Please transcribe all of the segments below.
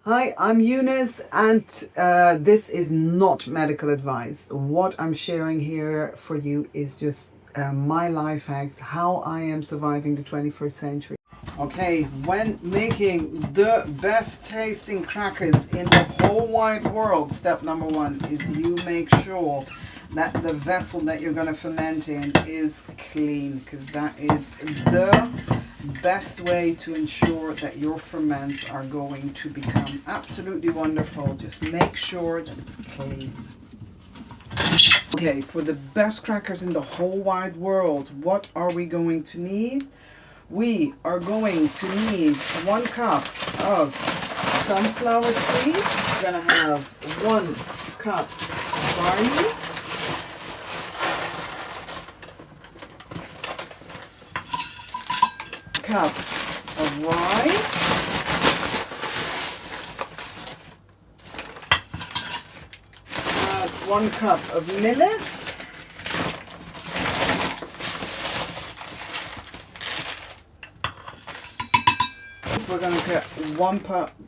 Hi, I'm Eunice, and this is not medical advice. What I'm sharing here for you is just my life hacks, how I am surviving the 21st century. Okay, when making the best tasting crackers in the whole wide world, step number one is you make sure that the vessel that you're going to ferment in is clean, because that is the best way to ensure that your ferments are going to become absolutely wonderful. Just make sure that it's clean. Okay, for the best crackers in the whole wide world, what are we going to need? We are going to need 1 cup of sunflower seeds. We're going to have 1 cup barley, cup of rye, 1 cup of millet, we're going to get 1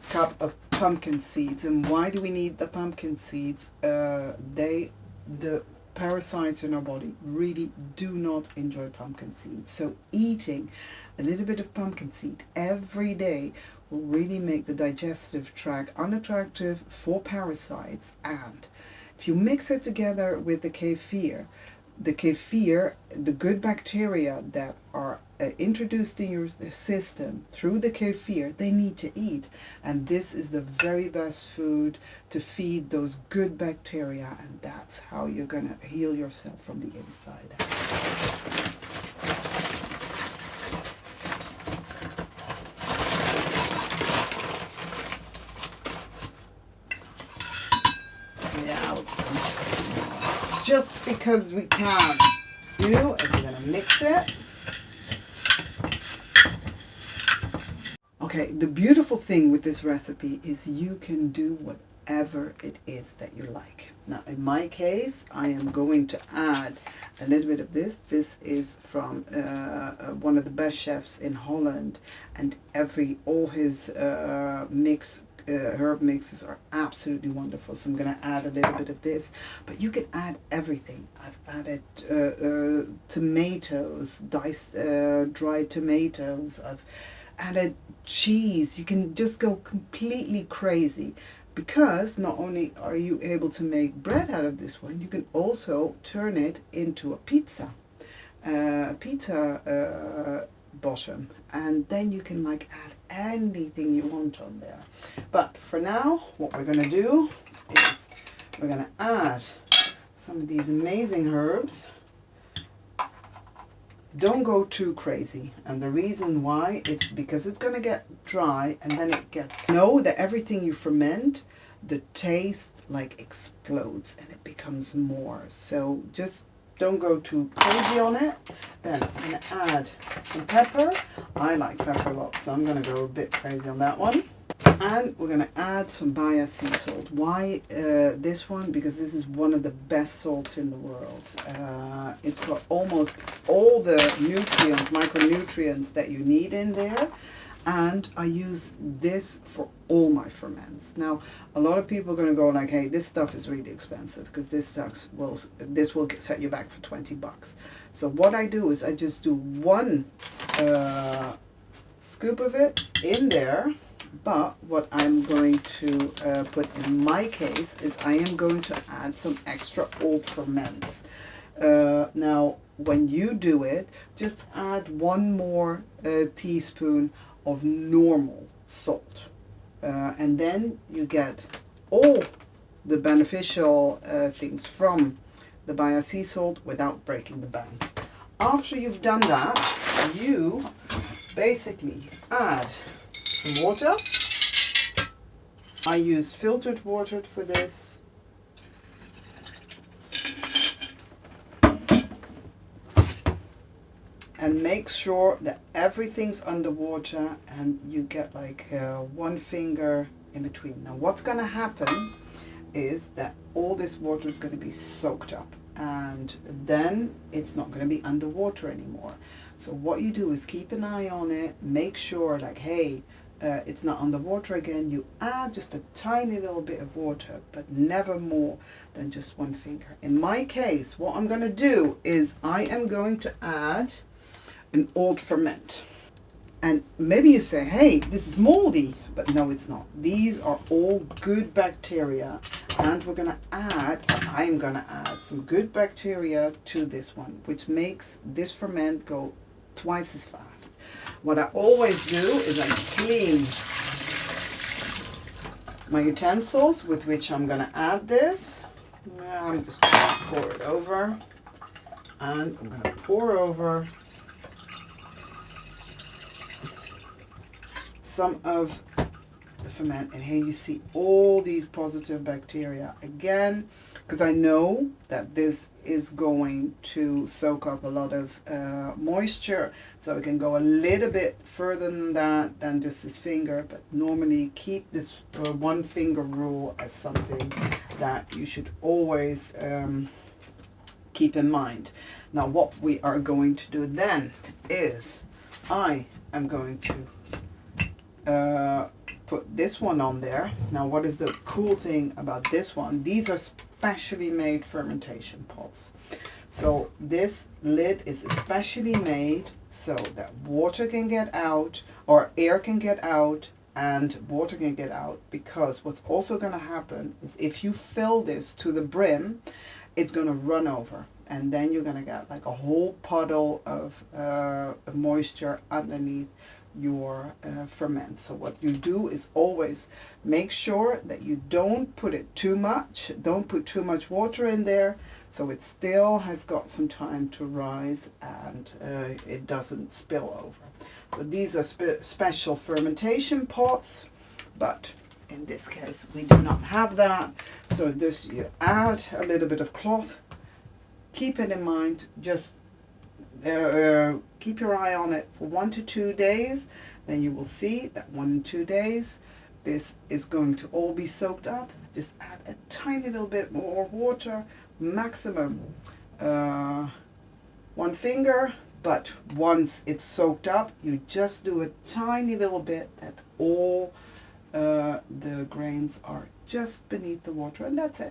cup of pumpkin seeds. And why do we need the pumpkin seeds? The parasites in our body really do not enjoy pumpkin seeds. So eating a little bit of pumpkin seed every day will really make the digestive tract unattractive for parasites. And if you mix it together with the kefir, the good bacteria that are introduced in your system through the kefir, they need to eat. And this is the very best food to feed those good bacteria, and that's how you're going to heal yourself from the inside out. Now, just because we can do is we're going to mix it. Okay, the beautiful thing with this recipe is you can do whatever it is that you like. Now, in my case, I am going to add a little bit of this. This is from one of the best chefs in Holland, and all his herb mixes are absolutely wonderful. So I'm going to add a little bit of this, but you can add everything. I've added tomatoes, diced dried tomatoes. I've added cheese. You can just go completely crazy, because not only are you able to make bread out of this one, you can also turn it into a pizza bottom, and then you can like add anything you want on there. But for now, what we're going to do is we're going to add some of these amazing herbs. Don't go too crazy, and the reason why is because it's going to get dry, and then it gets, know that everything you ferment, the taste like explodes and it becomes more. So just don't go too crazy on it. Then I'm going to add some pepper. I like pepper a lot, so I'm going to go a bit crazy on that one. And we're going to add some Baja sea salt. Why this one? Because this is one of the best salts in the world. It's got almost all the nutrients, micronutrients that you need in there. And I use this for all my ferments. Now, a lot of people are going to go like, hey, this stuff is really expensive, because this will set you back for 20 bucks. So what I do is I just do 1 scoop of it in there. But what I'm going to put in my case is I am going to add some extra old ferments. Now, when you do it, just add 1 more teaspoon of normal salt. And then you get all the beneficial things from the Baja sea salt without breaking the bank. After you've done that, you basically add some water. I use filtered water for this. And make sure that everything's underwater and you get like 1 finger in between. Now what's going to happen is that all this water is going to be soaked up, and then it's not going to be underwater anymore. So what you do is keep an eye on it, make sure like, hey, it's not underwater again, you add just a tiny little bit of water, but never more than just 1 finger. In my case, what I'm going to do is I am going to add an old ferment. And maybe you say, hey, this is moldy, but no, it's not. These are all good bacteria, and we're going to add, I'm going to add some good bacteria to this one, which makes this ferment go twice as fast. What I always do is I clean my utensils with which I'm going to add this. I'm just going to pour it over, and I'm going to pour over some of the ferment, and here you see all these positive bacteria again, because I know that this is going to soak up a lot of moisture, so it can go a little bit further than that, than just this finger, but normally keep this 1 finger rule as something that you should always keep in mind. Now what we are going to do then is I am going to put this one on there. Now what is the cool thing about this one? These are specially made fermentation pots. So this lid is especially made so that water can get out, or air can get out, and water can get out, because what's also going to happen is if you fill this to the brim, it's going to run over, and then you're going to get like a whole puddle of moisture underneath your ferment. So what you do is always make sure that you don't put it too much, don't put too much water in there, so it still has got some time to rise and it doesn't spill over. So these are special fermentation pots, but in this case we do not have that. So just you add a little bit of cloth, keep it in mind, just keep your eye on it for 1 to 2 days, then you will see that 1 to 2 days this is going to all be soaked up. Just add a tiny little bit more water, maximum 1 finger, but once it's soaked up you just do a tiny little bit that all the grains are just beneath the water, and that's it.